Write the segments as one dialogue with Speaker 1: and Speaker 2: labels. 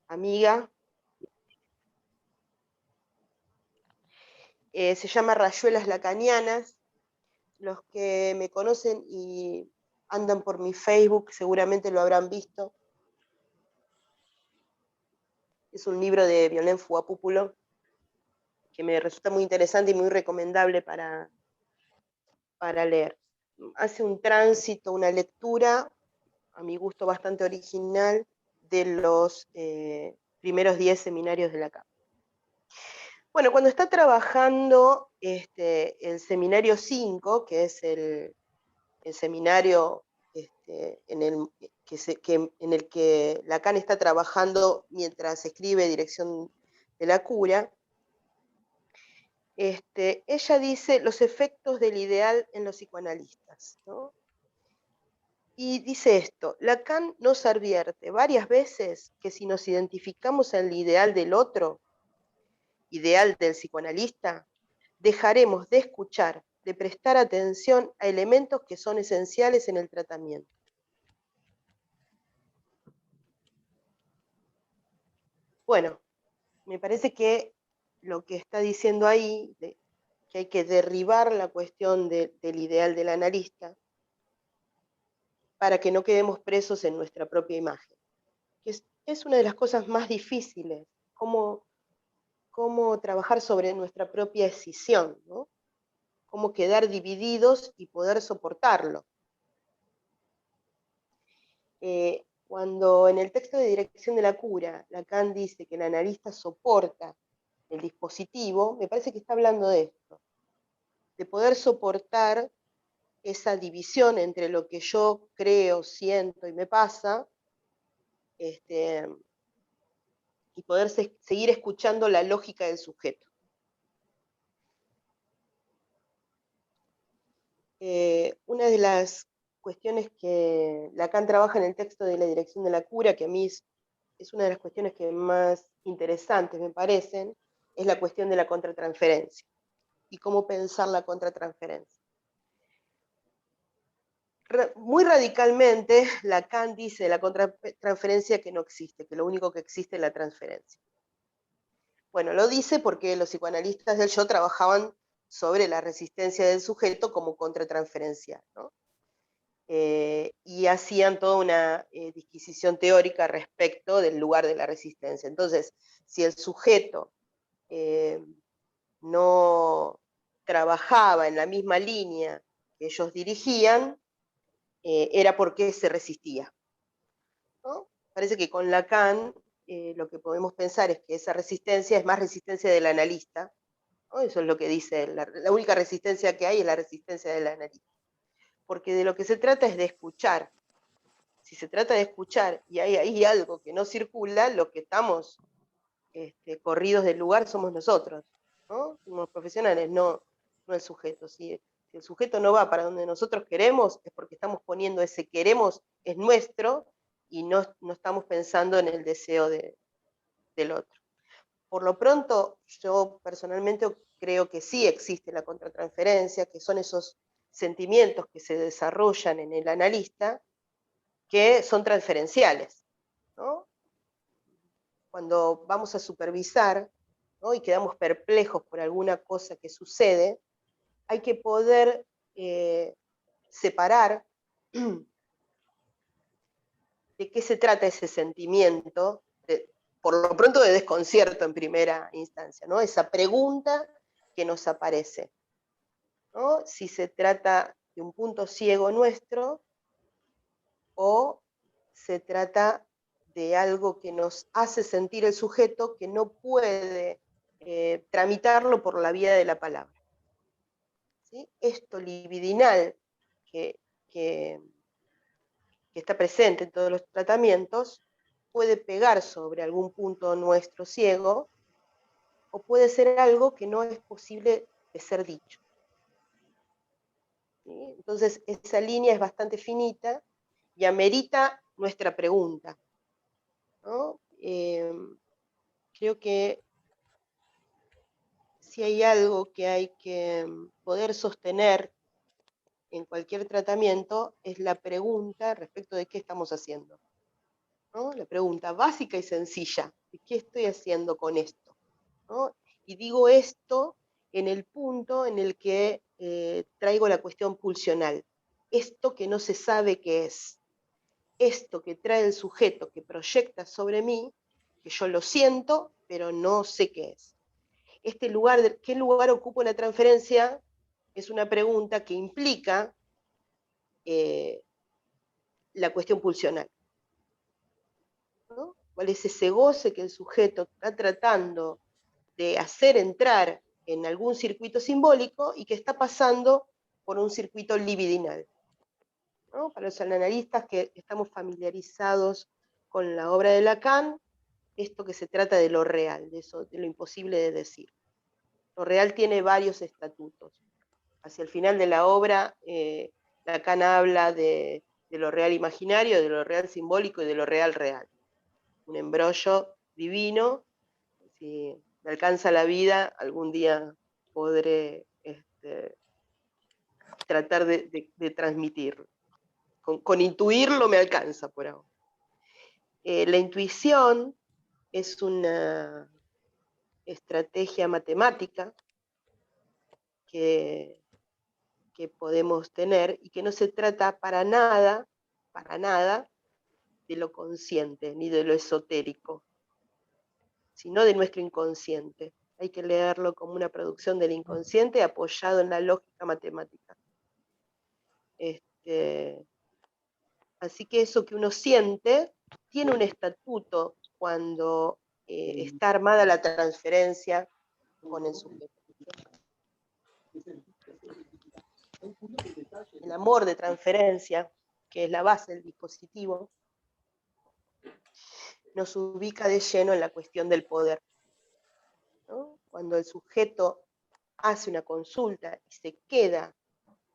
Speaker 1: amiga. Se llama Rayuelas Lacanianas. Los que me conocen y andan por mi Facebook seguramente lo habrán visto. Es un libro de Violén Fuapúpulo que me resulta muy interesante y muy recomendable para leer. Hace un tránsito, una lectura, a mi gusto bastante original, de los primeros 10 seminarios de la CAP. Bueno, cuando está trabajando el seminario 5, que es el seminario en el que Lacan está trabajando mientras escribe Dirección de la Cura, ella dice los efectos del ideal en los psicoanalistas, ¿no? Y dice esto: Lacan nos advierte varias veces que si nos identificamos en el ideal del otro, ideal del psicoanalista, dejaremos de escuchar, de prestar atención a elementos que son esenciales en el tratamiento. Bueno, me parece que lo que está diciendo ahí, que hay que derribar la cuestión del ideal del analista para que no quedemos presos en nuestra propia imagen. Es una de las cosas más difíciles, cómo trabajar sobre nuestra propia escisión, ¿no? Cómo quedar divididos y poder soportarlo. Cuando en el texto de Dirección de la Cura, Lacan dice que el analista soporta el dispositivo, me parece que está hablando de esto, de poder soportar esa división entre lo que yo creo, siento y me pasa, y poder seguir escuchando la lógica del sujeto. Una de las cuestiones que Lacan trabaja en el texto de la Dirección de la Cura, que a mí es una de las cuestiones que más interesantes me parecen, es la cuestión de la contratransferencia y cómo pensar la contratransferencia. Muy radicalmente, Lacan dice de la contratransferencia que no existe, que lo único que existe es la transferencia. Bueno, lo dice porque los psicoanalistas del yo trabajaban sobre la resistencia del sujeto como contratransferencial, ¿no? Y hacían toda una disquisición teórica respecto del lugar de la resistencia. Entonces, si el sujeto no trabajaba en la misma línea que ellos dirigían, era porque se resistía, ¿no? Parece que con Lacan lo que podemos pensar es que esa resistencia es más resistencia del analista, ¿no? Eso es lo que dice, la única resistencia que hay es la resistencia del analista. Porque de lo que se trata es de escuchar. Si se trata de escuchar y hay ahí algo que no circula, lo que estamos corridos del lugar somos nosotros, ¿no? Somos profesionales, no el sujeto. Si el sujeto no va para donde nosotros queremos, es porque estamos poniendo ese queremos es nuestro y no estamos pensando en el deseo del otro. Por lo pronto, yo personalmente creo que sí existe la contratransferencia, que son esos sentimientos que se desarrollan en el analista que son transferenciales, ¿no? Cuando vamos a supervisar, ¿no? Y quedamos perplejos por alguna cosa que sucede, hay que poder separar de qué se trata ese sentimiento, por lo pronto de desconcierto en primera instancia, ¿no? Esa pregunta que nos aparece, ¿no? Si se trata de un punto ciego nuestro o se trata de algo que nos hace sentir el sujeto que no puede tramitarlo por la vía de la palabra. ¿Sí? Esto libidinal que está presente en todos los tratamientos puede pegar sobre algún punto nuestro ciego o puede ser algo que no es posible de ser dicho. ¿Sí? Entonces esa línea es bastante finita y amerita nuestra pregunta, ¿no? Creo que si hay algo que hay que poder sostener en cualquier tratamiento es la pregunta respecto de qué estamos haciendo, ¿no? La pregunta básica y sencilla, ¿qué estoy haciendo con esto? ¿No? Y digo esto en el punto en el que traigo la cuestión pulsional. Esto que no se sabe qué es. Esto que trae el sujeto, que proyecta sobre mí, que yo lo siento, pero no sé qué es. Este lugar, ¿qué lugar ocupa la transferencia? Es una pregunta que implica la cuestión pulsional, ¿no? ¿Cuál es ese goce que el sujeto está tratando de hacer entrar en algún circuito simbólico y que está pasando por un circuito libidinal? ¿No? Para los analistas que estamos familiarizados con la obra de Lacan, esto que se trata de lo real, de eso, de lo imposible de decir. Lo real tiene varios estatutos. Hacia el final de la obra, Lacan habla de lo real imaginario, de lo real simbólico y de lo real real. Un embrollo divino. Si me alcanza la vida, algún día podré tratar de transmitirlo. Con intuirlo me alcanza por ahora. La intuición es una estrategia matemática que podemos tener y que no se trata para nada, de lo consciente ni de lo esotérico, sino de nuestro inconsciente. Hay que leerlo como una producción del inconsciente apoyado en la lógica matemática. Así que eso que uno siente tiene un estatuto cuando está armada la transferencia con el sujeto. El amor de transferencia, que es la base del dispositivo, nos ubica de lleno en la cuestión del poder, ¿no? Cuando el sujeto hace una consulta y se queda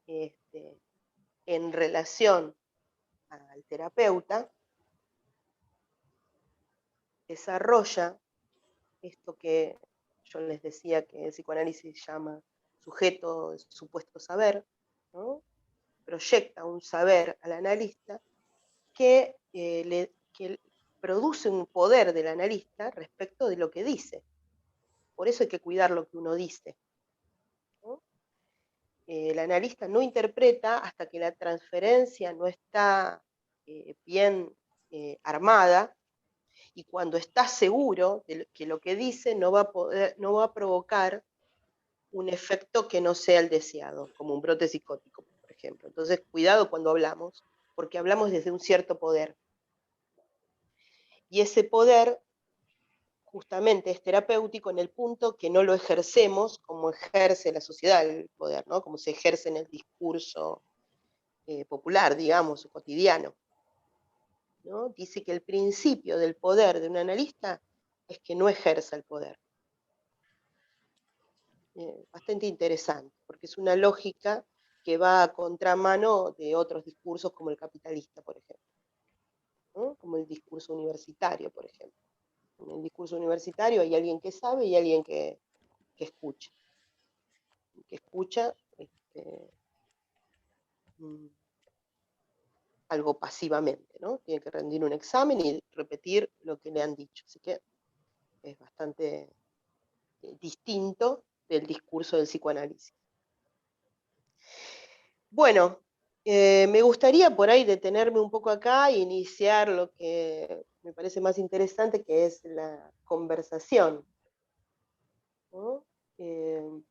Speaker 1: en relación al terapeuta, desarrolla esto que yo les decía que el psicoanálisis llama sujeto supuesto saber, ¿no? Proyecta un saber al analista que produce un poder del analista respecto de lo que dice. Por eso hay que cuidar lo que uno dice, ¿no? El analista no interpreta hasta que la transferencia no está bien armada, y cuando está seguro de que lo que dice no va a provocar un efecto que no sea el deseado, como un brote psicótico, por ejemplo. Entonces, cuidado cuando hablamos, porque hablamos desde un cierto poder. Y ese poder justamente es terapéutico en el punto que no lo ejercemos como ejerce la sociedad el poder, ¿no? Como se ejerce en el discurso popular, digamos, o cotidiano, ¿no? Dice que el principio del poder de un analista es que no ejerza el poder. Bastante interesante, porque es una lógica que va a contramano de otros discursos como el capitalista, por ejemplo, ¿no? Como el discurso universitario, por ejemplo. En el discurso universitario hay alguien que sabe y alguien que escucha. Que escucha algo pasivamente, ¿no? Tiene que rendir un examen y repetir lo que le han dicho. Así que es bastante distinto del discurso del psicoanálisis. Bueno, me gustaría por ahí detenerme un poco acá e iniciar lo que me parece más interesante, que es la conversación, ¿no?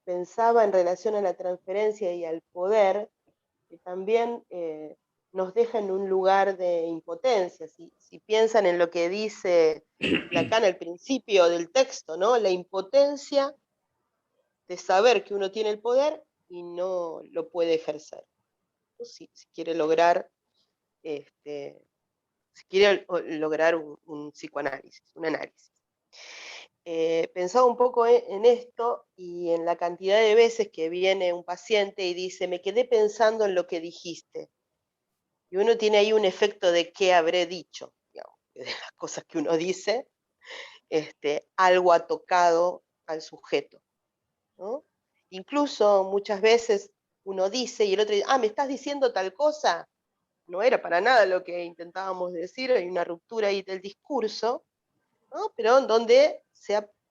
Speaker 1: Pensaba en relación a la transferencia y al poder, que también nos deja en un lugar de impotencia. Si piensan en lo que dice Lacan al principio del texto, ¿no? La impotencia de saber que uno tiene el poder y no lo puede ejercer. Si quiere lograr un psicoanálisis, un análisis. Pensaba un poco en esto y en la cantidad de veces que viene un paciente y dice, me quedé pensando en lo que dijiste. Y uno tiene ahí un efecto de qué habré dicho, digamos, de las cosas que uno dice, algo ha tocado al sujeto, ¿no? Incluso muchas veces uno dice y el otro dice, ¿me estás diciendo tal cosa? no era para nada lo que intentábamos decir, hay una ruptura ahí del discurso, ¿no? Pero en donde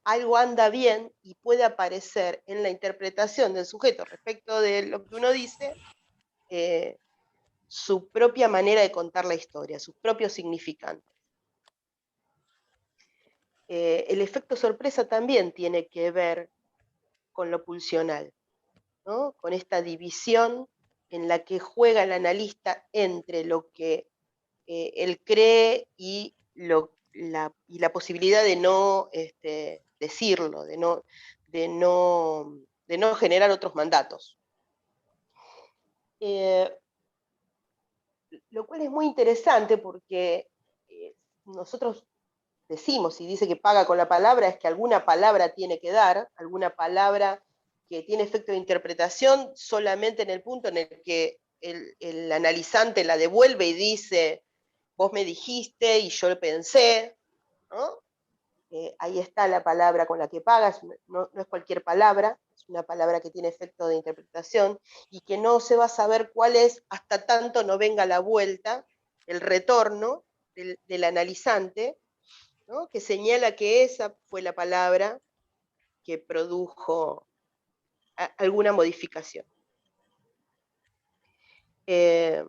Speaker 1: algo anda bien y puede aparecer en la interpretación del sujeto respecto de lo que uno dice, su propia manera de contar la historia, sus propios significantes. El efecto sorpresa también tiene que ver con lo pulsional, ¿no? Con esta división en la que juega el analista entre lo que él cree y la posibilidad de no decirlo, de no generar otros mandatos. Lo cual es muy interesante porque nosotros decimos, si dice que paga con la palabra, es que alguna palabra tiene que dar, alguna palabra que tiene efecto de interpretación solamente en el punto en el que el analizante la devuelve y dice, vos me dijiste y yo lo pensé, ¿no? Ahí está la palabra con la que pagas, no es cualquier palabra, es una palabra que tiene efecto de interpretación y que no se va a saber cuál es hasta tanto no venga la vuelta, el retorno del analizante, ¿no? Que señala que esa fue la palabra que produjo alguna modificación. Creo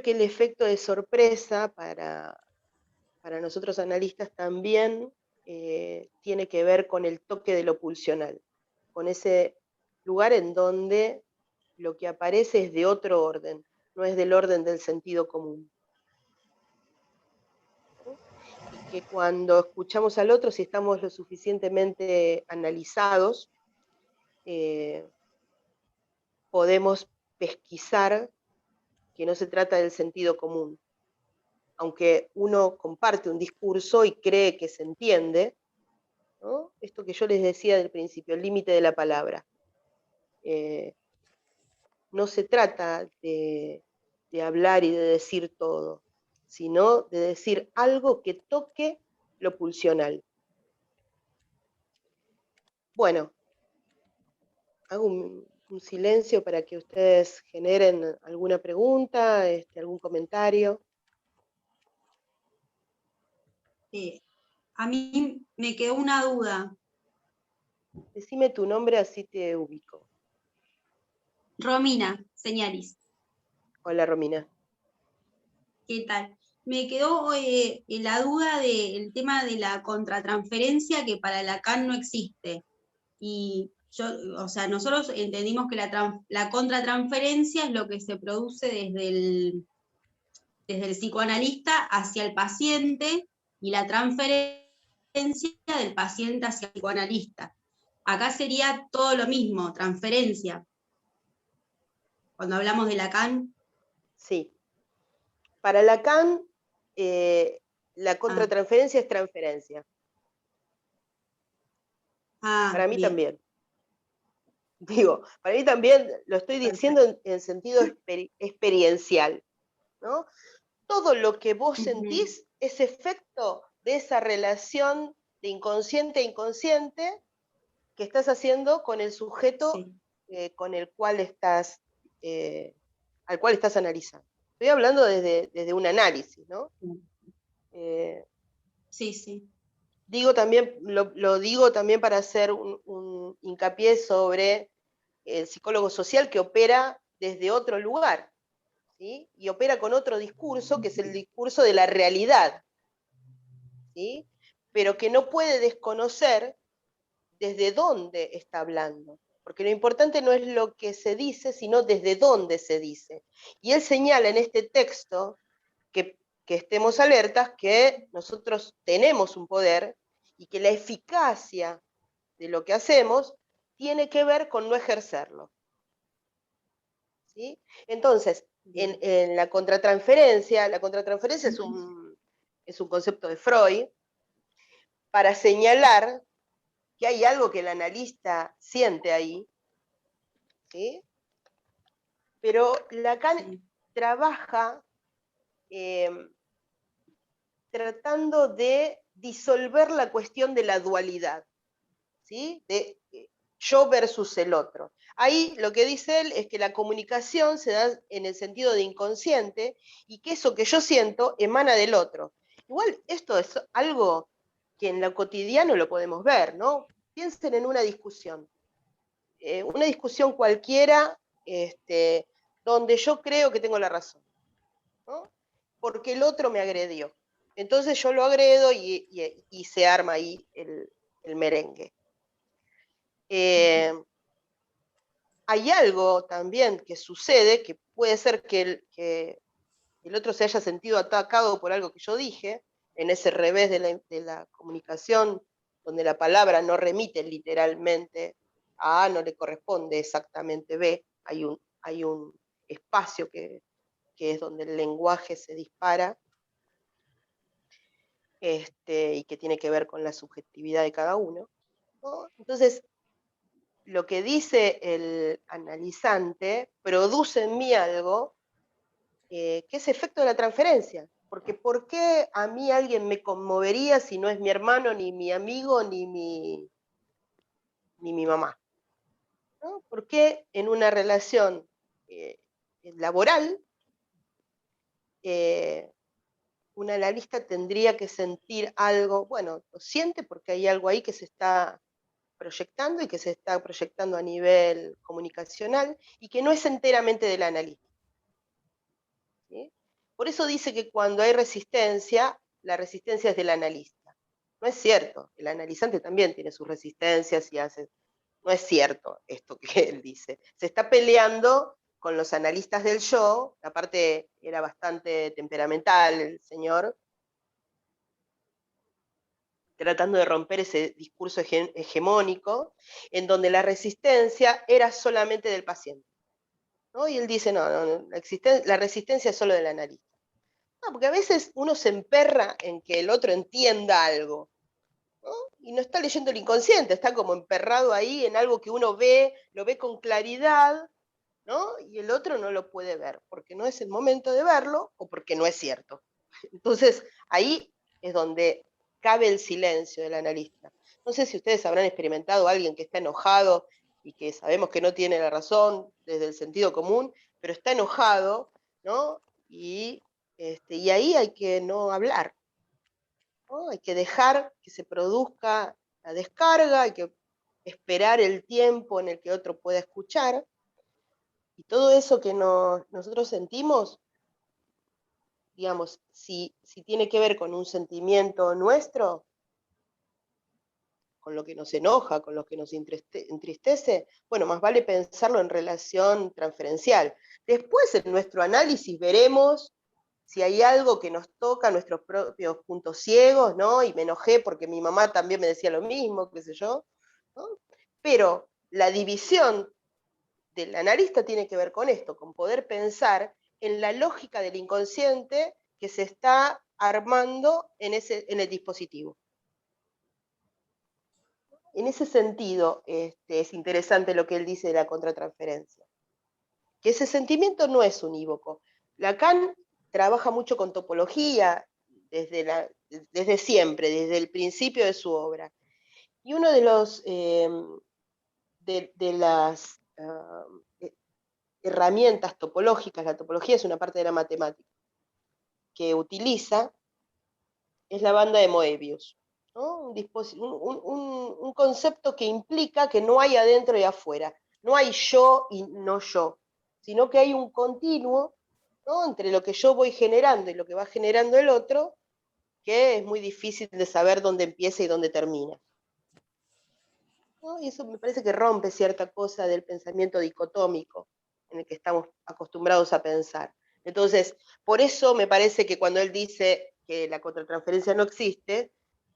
Speaker 1: que el efecto de sorpresa para nosotros analistas también tiene que ver con el toque de lo pulsional, con ese lugar en donde lo que aparece es de otro orden, no es del orden del sentido común. ¿No? Y que cuando escuchamos al otro, si estamos lo suficientemente analizados, podemos pesquisar que no se trata del sentido común. Aunque uno comparte un discurso y cree que se entiende, ¿no? Esto que yo les decía del principio, el límite de la palabra. No se trata de hablar y de decir todo, sino de decir algo que toque lo pulsional. Bueno, hago un silencio para que ustedes generen alguna pregunta, algún comentario.
Speaker 2: A mí me quedó una duda.
Speaker 1: Decime tu nombre, así te ubico.
Speaker 2: Romina, Señalis.
Speaker 1: Hola, Romina.
Speaker 2: ¿Qué tal? Me quedó la duda del tema de la contratransferencia que para Lacan no existe. Y nosotros entendimos que la contratransferencia es lo que se produce desde el psicoanalista hacia el paciente y la transferencia del paciente hacia el psicoanalista. Acá sería todo lo mismo, transferencia. Cuando hablamos de Lacan.
Speaker 1: Sí. Para Lacan, la contratransferencia es transferencia. Para mí
Speaker 2: bien.
Speaker 1: también. Digo, para mí también lo estoy diciendo en sentido experiencial, ¿no? Todo lo que vos sentís es efecto de esa relación de inconsciente a inconsciente que estás haciendo con el sujeto con el cual al cual estás analizando. Estoy hablando desde un análisis, ¿no?
Speaker 2: Sí.
Speaker 1: Digo también, lo digo también para hacer un hincapié sobre el psicólogo social que opera desde otro lugar, ¿sí? Y opera con otro discurso, que es el discurso de la realidad, ¿sí? Pero que no puede desconocer desde dónde está hablando, porque lo importante no es lo que se dice, sino desde dónde se dice. Y él señala en este texto que estemos alertas, que nosotros tenemos un poder y que la eficacia de lo que hacemos tiene que ver con no ejercerlo. ¿Sí? Entonces, en la contratransferencia es un concepto de Freud para señalar que hay algo que el analista siente ahí, ¿sí? Pero Lacan trabaja tratando de disolver la cuestión de la dualidad, ¿sí? yo versus el otro. Ahí lo que dice él es que la comunicación se da en el sentido de inconsciente y que eso que yo siento emana del otro. Igual esto es algo que en lo cotidiano lo podemos ver, ¿no? Piensen en una discusión cualquiera, donde yo creo que tengo la razón, ¿no? Porque el otro me agredió. Entonces yo lo agredo y se arma ahí el merengue. Hay algo también que sucede, que puede ser que el otro se haya sentido atacado por algo que yo dije, en ese revés de la comunicación, donde la palabra no remite literalmente a A, no le corresponde exactamente B, hay un espacio que es donde el lenguaje se dispara, y que tiene que ver con la subjetividad de cada uno, ¿no? Entonces, lo que dice el analizante produce en mí algo que es efecto de la transferencia. Porque ¿por qué a mí alguien me conmovería si no es mi hermano, ni mi amigo, ni mi mamá? ¿No? ¿Por qué en una relación laboral un analista tendría que sentir algo? Bueno, lo siente porque hay algo ahí que se está proyectando y que se está proyectando a nivel comunicacional y que no es enteramente del analista. ¿Sí? Por eso dice que cuando hay resistencia, la resistencia es del analista. No es cierto, el analizante también tiene sus resistencias y hace... No es cierto esto que él dice. Se está peleando con los analistas del yo, aparte era bastante temperamental el señor, tratando de romper ese discurso hegemónico, en donde la resistencia era solamente del paciente, ¿no? Y él dice, no, la resistencia es solo del analista. No, porque a veces uno se emperra en que el otro entienda algo, ¿no? Y no está leyendo el inconsciente, está como emperrado ahí en algo que uno ve, lo ve con claridad, ¿no? Y el otro no lo puede ver, porque no es el momento de verlo o porque no es cierto. Entonces, ahí es donde cabe el silencio del analista. No sé si ustedes habrán experimentado a alguien que está enojado y que sabemos que no tiene la razón desde el sentido común, pero está enojado, ¿no? Y ahí hay que no hablar, ¿no? Hay que dejar que se produzca la descarga, hay que esperar el tiempo en el que otro pueda escuchar, y todo eso que nosotros sentimos, digamos, si tiene que ver con un sentimiento nuestro, con lo que nos enoja, con lo que nos entristece, bueno, más vale pensarlo en relación transferencial. Después en nuestro análisis veremos si hay algo que nos toca, nuestros propios puntos ciegos, ¿no? Y me enojé porque mi mamá también me decía lo mismo, qué sé yo, ¿no? Pero la división del analista tiene que ver con esto, con poder pensar en la lógica del inconsciente que se está armando en el dispositivo. En ese sentido, es interesante lo que él dice de la contratransferencia, que ese sentimiento no es unívoco. Lacan trabaja mucho con topología desde siempre, desde el principio de su obra. Y uno de los de las herramientas topológicas, la topología es una parte de la matemática, que utiliza es la banda de Moebius, ¿no? Un concepto que implica que no hay adentro y afuera, no hay yo y no yo, sino que hay un continuo, ¿no? Entre lo que yo voy generando y lo que va generando el otro, que es muy difícil de saber dónde empieza y dónde termina, ¿no? Y eso me parece que rompe cierta cosa del pensamiento dicotómico en el que estamos acostumbrados a pensar. Entonces, por eso me parece que cuando él dice que la contratransferencia no existe,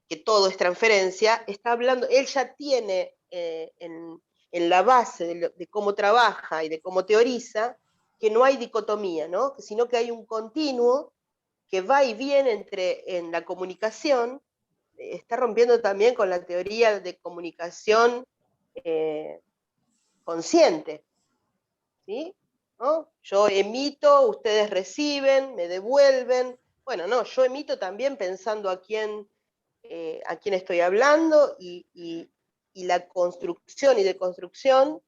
Speaker 1: que todo es transferencia, está hablando, él ya tiene en la base de cómo trabaja y de cómo teoriza, que no hay dicotomía, ¿no? Sino que hay un continuo que va y viene en la comunicación, está rompiendo también con la teoría de comunicación consciente, ¿sí? ¿No? Yo emito, ustedes reciben, me devuelven. Bueno, no, yo emito también pensando a quién estoy hablando y y la construcción y deconstrucción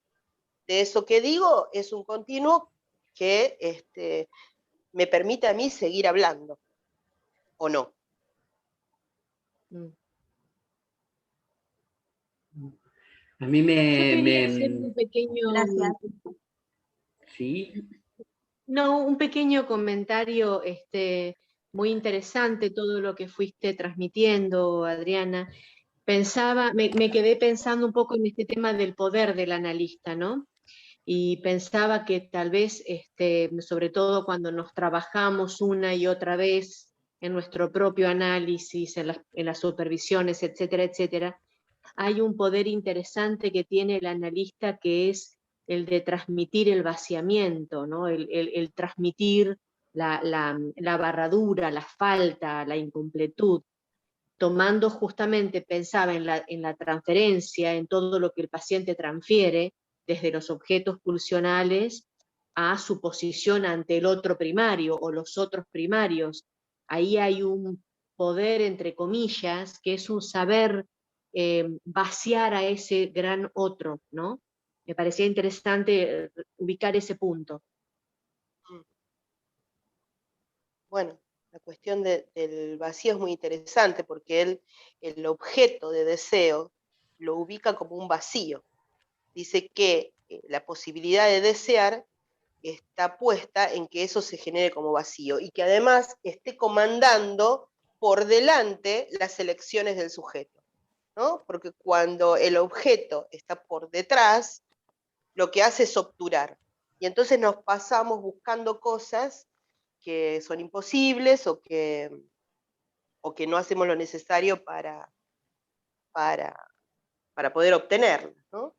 Speaker 1: de eso que digo es un continuo que me permite a mí seguir hablando, ¿o no?
Speaker 3: A mí
Speaker 4: Yo quería hacer un pequeño...
Speaker 2: Gracias.
Speaker 3: Sí.
Speaker 4: No, un pequeño comentario muy interesante, todo lo que fuiste transmitiendo, Adriana. Me quedé pensando un poco en este tema del poder del analista, ¿no? Y pensaba que tal vez, sobre todo cuando nos trabajamos una y otra vez en nuestro propio análisis, en las supervisiones, etcétera, etcétera, hay un poder interesante que tiene el analista, que es el de transmitir el vaciamiento, ¿no? El transmitir la barradura, la falta, la incompletud, tomando justamente, pensaba en la transferencia, en todo lo que el paciente transfiere, desde los objetos pulsionales a su posición ante el otro primario o los otros primarios. Ahí hay un poder, entre comillas, que es un saber vaciar a ese gran otro, ¿no? Me parecía interesante ubicar ese punto.
Speaker 1: Bueno, la cuestión del vacío es muy interesante porque el objeto de deseo lo ubica como un vacío. Dice que la posibilidad de desear está puesta en que eso se genere como vacío y que además esté comandando por delante las elecciones del sujeto, ¿no? Porque cuando el objeto está por detrás, lo que hace es obturar. Y entonces nos pasamos buscando cosas que son imposibles o que no hacemos lo necesario para poder obtenerlas, ¿no?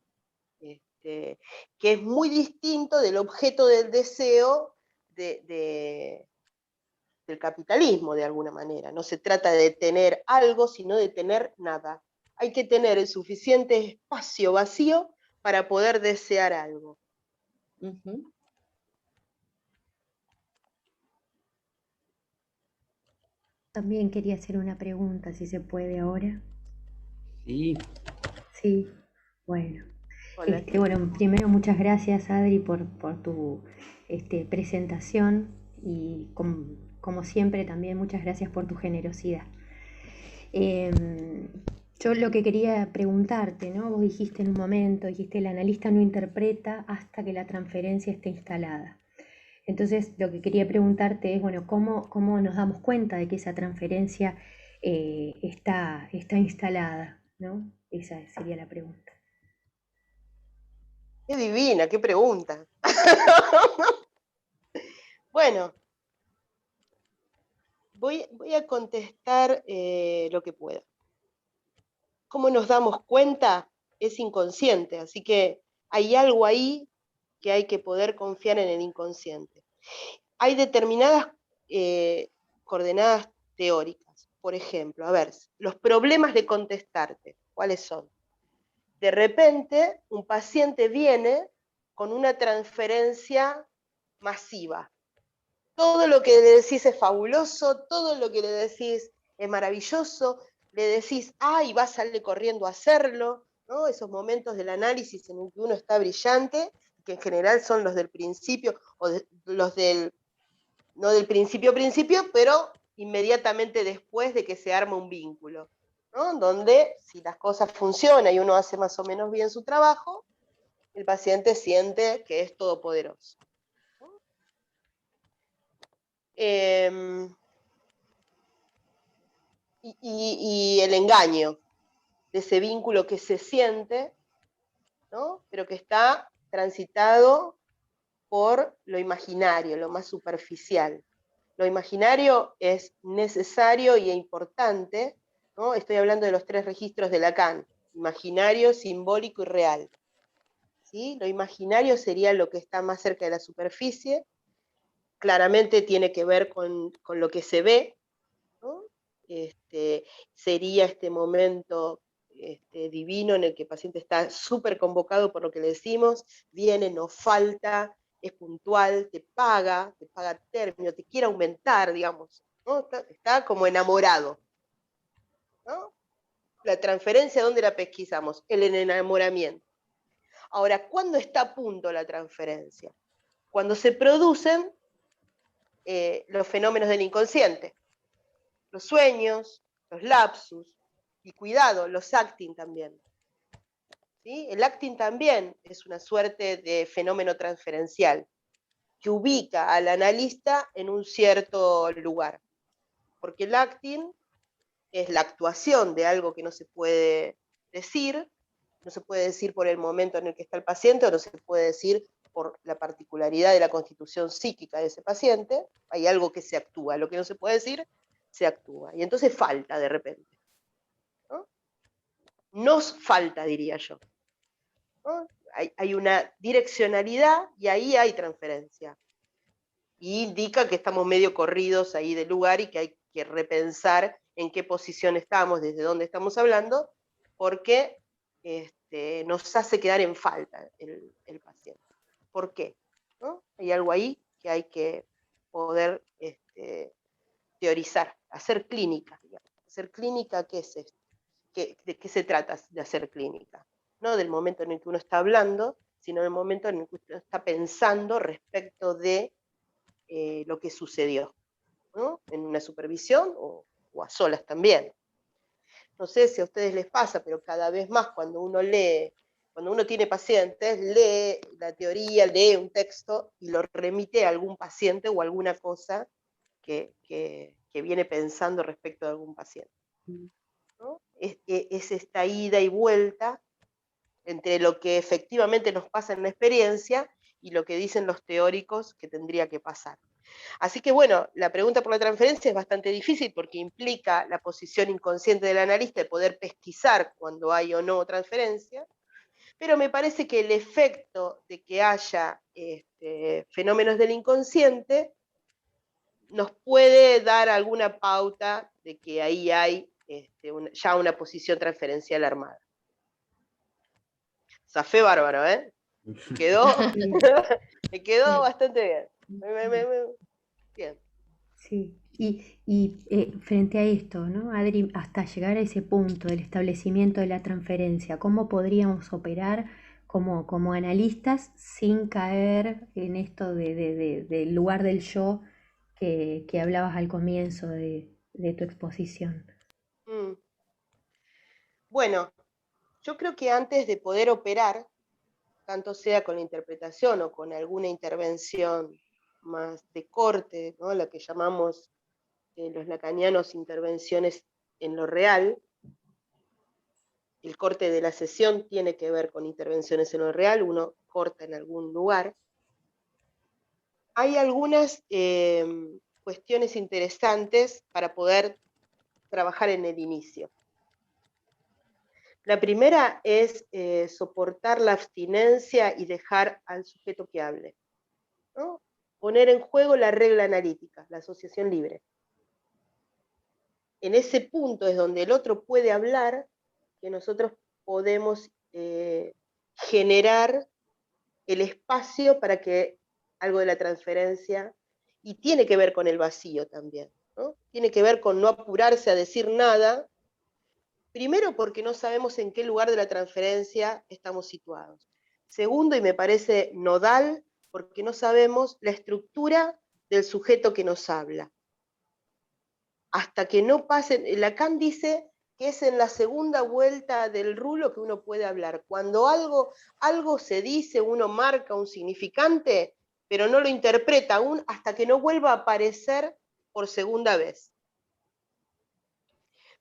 Speaker 1: Que es muy distinto del objeto del deseo del capitalismo, de alguna manera. No se trata de tener algo, sino de tener nada. Hay que tener el suficiente espacio vacío para poder desear algo.
Speaker 4: Uh-huh.
Speaker 5: También quería hacer una pregunta, si se puede ahora.
Speaker 3: Sí.
Speaker 5: Sí, bueno.
Speaker 1: Hola.
Speaker 5: Bueno, primero muchas gracias, Adri, por tu presentación y como siempre también muchas gracias por tu generosidad. Yo lo que quería preguntarte, ¿no? Vos dijiste en un momento, el analista no interpreta hasta que la transferencia esté instalada. Entonces, lo que quería preguntarte es, bueno, ¿cómo nos damos cuenta de que esa transferencia está instalada, ¿no? Esa sería la pregunta.
Speaker 1: Qué divina, qué pregunta. Bueno, voy a contestar lo que pueda. ¿Cómo nos damos cuenta? Es inconsciente, así que hay algo ahí que hay que poder confiar en el inconsciente. Hay determinadas coordenadas teóricas. Por ejemplo, a ver, los problemas de contestarte, ¿cuáles son? De repente, un paciente viene con una transferencia masiva. Todo lo que le decís es fabuloso, todo lo que le decís es maravilloso, le decís, ay, va a salir corriendo a hacerlo, ¿no? Esos momentos del análisis en el que uno está brillante, que en general son los del principio, o los del, no del principio, pero inmediatamente después de que se arma un vínculo, ¿no? Donde si las cosas funcionan y uno hace más o menos bien su trabajo, el paciente siente que es todopoderoso. Y el engaño de ese vínculo que se siente, ¿no? Pero que está transitado por lo imaginario, lo más superficial. Lo imaginario es necesario e importante, ¿no? Estoy hablando de los 3 registros de Lacan: imaginario, simbólico y real. ¿Sí? Lo imaginario sería lo que está más cerca de la superficie, claramente tiene que ver con lo que se ve, ¿no? Sería este momento divino en el que el paciente está súper convocado por lo que le decimos, viene, nos falta, es puntual, te paga término, te quiere aumentar, digamos, ¿no? Está como enamorado, ¿no? La transferencia, ¿dónde la pesquisamos? En el enamoramiento. Ahora, ¿cuándo está a punto la transferencia? Cuando se producen los fenómenos del inconsciente. Los sueños, los lapsus, y cuidado, los acting también. ¿Sí? El acting también es una suerte de fenómeno transferencial que ubica al analista en un cierto lugar. Porque el acting es la actuación de algo que no se puede decir por el momento en el que está el paciente, o no se puede decir por la particularidad de la constitución psíquica de ese paciente. Hay algo que se actúa, lo que no se puede decir, se actúa. Y entonces falta de repente. ¿No? Nos falta, diría yo. ¿No? Hay una direccionalidad y ahí hay transferencia. Y indica que estamos medio corridos ahí del lugar y que hay que repensar en qué posición estamos, desde dónde estamos hablando, porque nos hace quedar en falta el paciente. ¿Por qué? ¿No? Hay algo ahí que hay que poder teorizar, hacer clínica. Digamos. Hacer clínica, ¿qué es esto? ¿De qué se trata de hacer clínica? No del momento en el que uno está hablando, sino del momento en el que uno está pensando respecto de lo que sucedió, ¿no? En una supervisión o a solas también. No sé si a ustedes les pasa, pero cada vez más cuando uno lee, cuando uno tiene pacientes, lee la teoría, lee un texto y lo remite a algún paciente o alguna cosa que viene pensando respecto de algún paciente. ¿No? Es esta ida y vuelta entre lo que efectivamente nos pasa en la experiencia y lo que dicen los teóricos que tendría que pasar. Así que bueno, la pregunta por la transferencia es bastante difícil porque implica la posición inconsciente del analista de poder pesquisar cuando hay o no transferencia, pero me parece que el efecto de que haya fenómenos del inconsciente nos puede dar alguna pauta de que ahí hay ya una posición transferencial armada. Zafé bárbaro, ¿eh? Me quedó bastante bien. Bien.
Speaker 5: Sí, y frente a esto, ¿no, Adri? Hasta llegar a ese punto del establecimiento de la transferencia, ¿cómo podríamos operar como analistas sin caer en esto del lugar del yo que hablabas al comienzo de tu exposición?
Speaker 1: Bueno, yo creo que antes de poder operar, tanto sea con la interpretación o con alguna intervención más de corte, ¿no? La que llamamos los lacanianos intervenciones en lo real. El corte de la sesión tiene que ver con intervenciones en lo real, uno corta en algún lugar. Hay algunas cuestiones interesantes para poder trabajar en el inicio. La primera es soportar la abstinencia y dejar al sujeto que hable, ¿no? Poner en juego la regla analítica, la asociación libre. En ese punto es donde el otro puede hablar, que nosotros podemos generar el espacio para que algo de la transferencia, y tiene que ver con el vacío también, ¿no? Tiene que ver con no apurarse a decir nada, primero porque no sabemos en qué lugar de la transferencia estamos situados. Segundo, y me parece nodal, porque no sabemos la estructura del sujeto que nos habla. Hasta que no pase, Lacan dice que es en la segunda vuelta del rulo que uno puede hablar. Cuando algo se dice, uno marca un significante, pero no lo interpreta aún hasta que no vuelva a aparecer por segunda vez.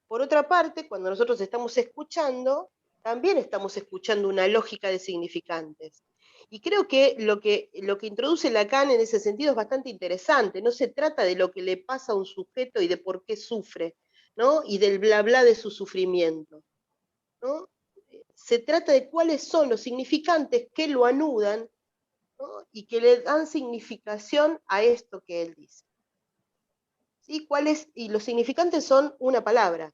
Speaker 1: Por otra parte, cuando nosotros estamos escuchando, también estamos escuchando una lógica de significantes. Y creo que lo que introduce Lacan en ese sentido es bastante interesante. No se trata de lo que le pasa a un sujeto y de por qué sufre, ¿no? Y del bla bla de su sufrimiento, ¿no? Se trata de cuáles son los significantes que lo anudan, ¿no? Y que le dan significación a esto que él dice. ¿Sí? Y los significantes son una palabra.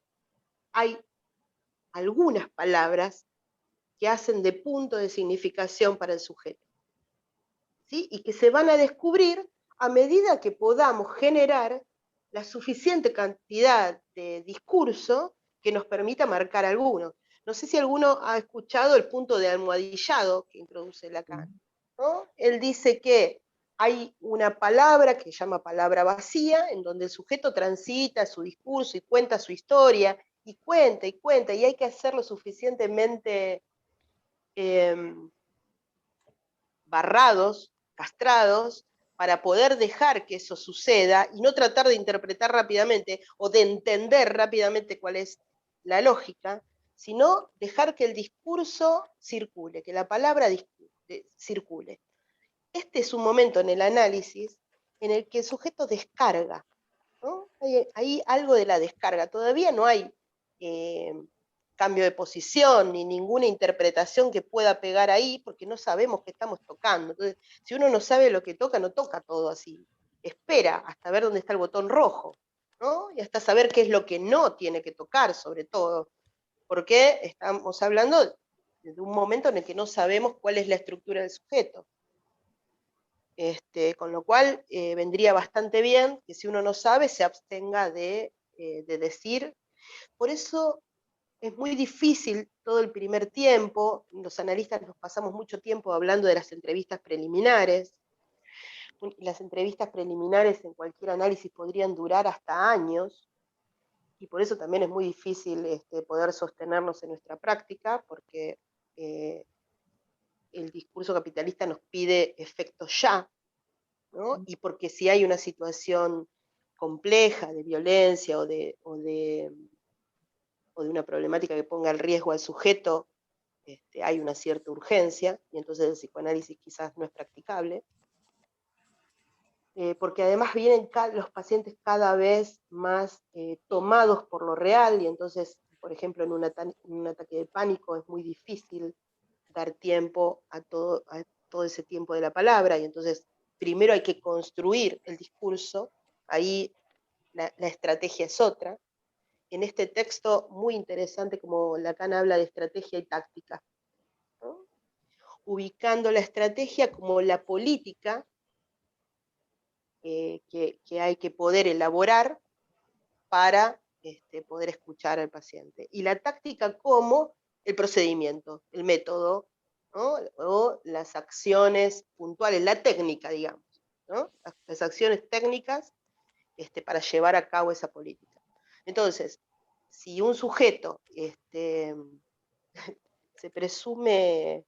Speaker 1: Hay algunas palabras que hacen de punto de significación para el sujeto, ¿sí? Y que se van a descubrir a medida que podamos generar la suficiente cantidad de discurso que nos permita marcar algunos. No sé si alguno ha escuchado el punto de almohadillado que introduce Lacan, ¿no? Él dice que hay una palabra que se llama palabra vacía, en donde el sujeto transita su discurso y cuenta su historia, y cuenta, y hay que hacerlo suficientemente barrados, castrados, para poder dejar que eso suceda y no tratar de interpretar rápidamente o de entender rápidamente cuál es la lógica, sino dejar que el discurso circule, que la palabra circule. Este es un momento en el análisis en el que el sujeto descarga, ¿no? Hay algo de la descarga, todavía no hay cambio de posición, ni ninguna interpretación que pueda pegar ahí, porque no sabemos qué estamos tocando. Entonces, si uno no sabe lo que toca, no toca todo así. Espera hasta ver dónde está el botón rojo, ¿no? Y hasta saber qué es lo que no tiene que tocar, sobre todo. Porque estamos hablando de un momento en el que no sabemos cuál es la estructura del sujeto. Con lo cual, vendría bastante bien que si uno no sabe, se abstenga de decir. Por eso es muy difícil todo el primer tiempo, los analistas nos pasamos mucho tiempo hablando de las entrevistas preliminares. Las entrevistas preliminares en cualquier análisis podrían durar hasta años, y por eso también es muy difícil poder sostenernos en nuestra práctica, porque el discurso capitalista nos pide efectos ya, ¿no? Y porque si hay una situación compleja de violencia o de una problemática que ponga en riesgo al sujeto, hay una cierta urgencia, y entonces el psicoanálisis quizás no es practicable, porque además vienen los pacientes cada vez más tomados por lo real, y entonces, por ejemplo, en un ataque de pánico es muy difícil dar tiempo a todo ese tiempo de la palabra, y entonces primero hay que construir el discurso, ahí la estrategia es otra. En este texto muy interesante, como Lacan habla de estrategia y táctica, ¿no? Ubicando la estrategia como la política que hay que poder elaborar para poder escuchar al paciente. Y la táctica como el procedimiento, el método, ¿no? O las acciones puntuales, la técnica, digamos, ¿no? Las acciones técnicas para llevar a cabo esa política. Entonces, si un sujeto se presume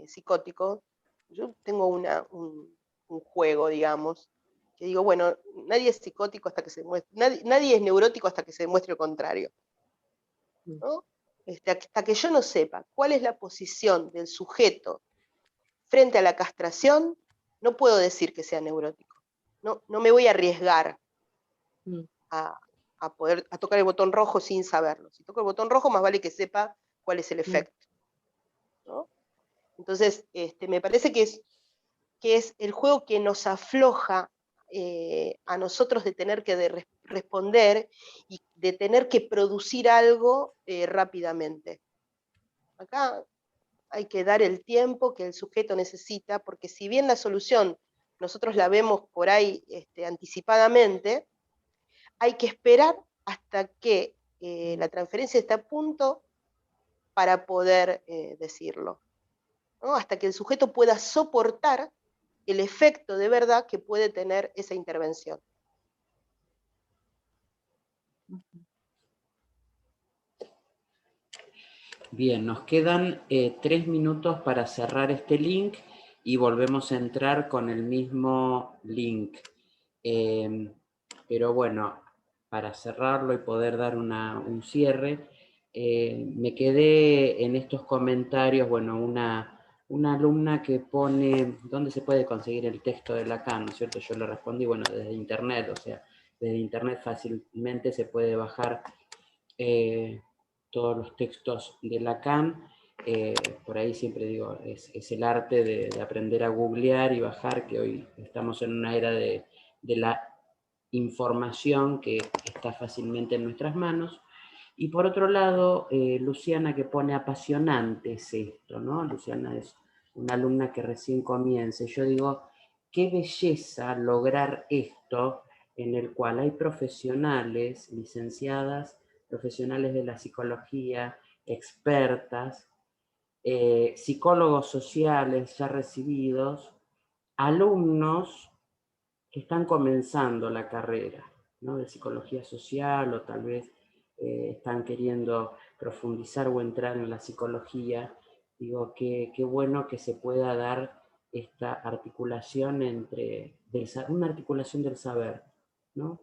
Speaker 1: psicótico, yo tengo un juego, digamos, que digo, bueno, nadie es psicótico hasta que se muestre, nadie es neurótico hasta que se demuestre lo contrario, ¿no? Hasta que yo no sepa cuál es la posición del sujeto frente a la castración, no puedo decir que sea neurótico. No me voy a arriesgar a tocar el botón rojo sin saberlo. Si toco el botón rojo, más vale que sepa cuál es el efecto, ¿no? Entonces, me parece que es el juego que nos afloja a nosotros de tener que responder y de tener que producir algo rápidamente. Acá hay que dar el tiempo que el sujeto necesita, porque si bien la solución nosotros la vemos por ahí anticipadamente, hay que esperar hasta que la transferencia esté a punto para poder decirlo, ¿no? Hasta que el sujeto pueda soportar el efecto de verdad que puede tener esa intervención.
Speaker 3: Bien, nos quedan 3 minutos para cerrar este link y volvemos a entrar con el mismo link. Pero bueno, para cerrarlo y poder dar un cierre, me quedé en estos comentarios, bueno, una alumna que pone, ¿dónde se puede conseguir el texto de Lacan? ¿No es cierto? Yo le respondí, bueno, desde internet, o sea, desde internet fácilmente se puede bajar todos los textos de Lacan. Por ahí siempre digo, es el arte de aprender a googlear y bajar, que hoy estamos en una era de la información que está fácilmente en nuestras manos. Y por otro lado, Luciana, que pone apasionante es esto, ¿no? Luciana es una alumna que recién comienza. Yo digo, qué belleza lograr esto en el cual hay profesionales, licenciadas, profesionales de la psicología, expertas, psicólogos sociales ya recibidos, alumnos que están comenzando la carrera, ¿no?, de psicología social, o tal vez están queriendo profundizar o entrar en la psicología. Digo, qué bueno que se pueda dar esta articulación una articulación del saber, ¿no?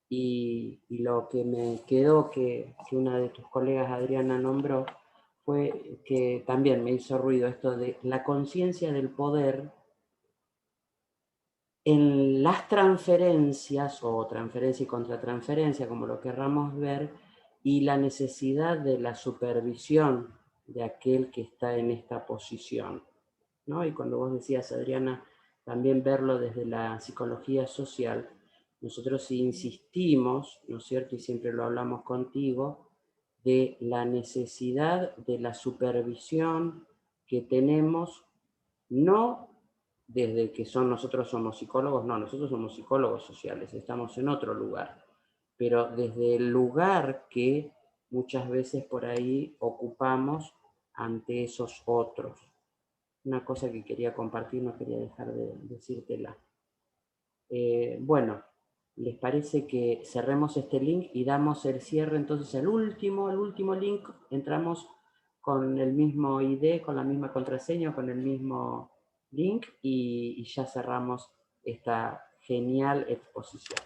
Speaker 3: Y lo que me quedó que una de tus colegas, Adriana, nombró, fue que también me hizo ruido esto de la conciencia del poder en las transferencias, o transferencia y contratransferencia, como lo querramos ver, y la necesidad de la supervisión de aquel que está en esta posición, ¿no? Y cuando vos decías, Adriana, también verlo desde la psicología social, nosotros insistimos, ¿no es cierto?, y siempre lo hablamos contigo, de la necesidad de la supervisión que tenemos, no desde que nosotros somos psicólogos, no, nosotros somos psicólogos sociales, estamos en otro lugar, pero desde el lugar que muchas veces por ahí ocupamos ante esos otros. Una cosa que quería compartir, no quería dejar de decírtela. Bueno, ¿les parece que cerremos este link y damos el cierre entonces al último link? Entramos con el mismo ID, con la misma contraseña, con el mismo link, y ya cerramos esta genial exposición.